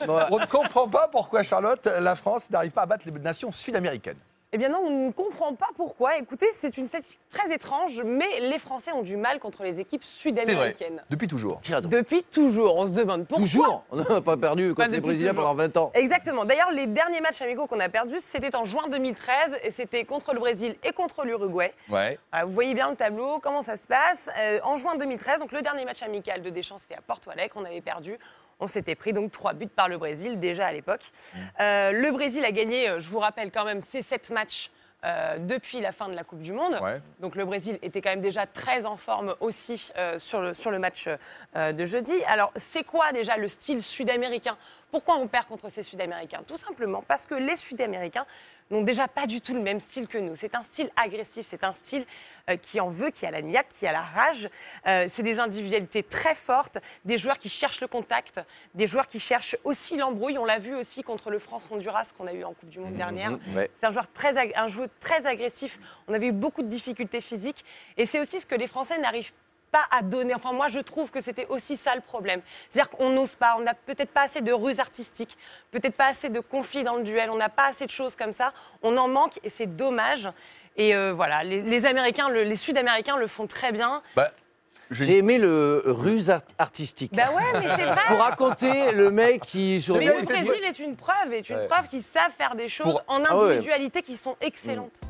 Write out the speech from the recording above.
On ne comprend pas pourquoi, Charlotte, la France n'arrive pas à battre les nations sud-américaines. Eh bien non, on ne comprend pas pourquoi. Écoutez, c'est une statistique très étrange, mais les Français ont du mal contre les équipes C'est vrai, sud-américaines. depuis toujours. Depuis toujours, on se demande pourquoi. Toujours. On n'a pas perdu contre les depuis Brésiliens toujours. pendant 20 ans. Exactement. D'ailleurs, les derniers matchs amicaux qu'on a perdus, c'était en juin 2013 et c'était contre le Brésil et contre l'Uruguay. Ouais. Vous voyez bien le tableau, comment ça se passe. En juin 2013, donc le dernier match amical de Deschamps, c'était à Porto Alegre, on avait perdu. On s'était pris donc 3 buts par le Brésil déjà à l'époque. Le Brésil a gagné, je vous rappelle quand même, ces 7 matchs depuis la fin de la Coupe du Monde. Ouais. Donc le Brésil était quand même déjà très en forme aussi sur le match de jeudi. Alors c'est quoi déjà le style sud-américain? Pourquoi on perd contre ces Sud-Américains? Tout simplement parce que les Sud-Américains n'ont déjà pas du tout le même style que nous. C'est un style agressif, c'est un style qui en veut, qui a la niaque, qui a la rage. C'est des individualités très fortes, des joueurs qui cherchent le contact, des joueurs qui cherchent aussi l'embrouille. On l'a vu aussi contre le France-Honduras qu'on a eu en Coupe du Monde dernière. Ouais. C'est un joueur très agressif. On avait eu beaucoup de difficultés physiques. Et c'est aussi ce que les Français n'arrivent pas à donner. Enfin, moi, je trouve que c'était aussi ça le problème. C'est-à-dire qu'on n'ose pas, on n'a peut-être pas assez de ruse artistique, peut-être pas assez de conflits dans le duel, on n'a pas assez de choses comme ça. On en manque et c'est dommage. Et voilà, les Américains, les Sud-Américains le font très bien. Bah, J'ai aimé le ruse artistique. Bah ouais, mais c'est vrai. Pour raconter le mec qui sur Mais bien, le il fait Brésil est une preuve qu'ils savent faire des choses en Ah ouais. individualité qui sont excellentes.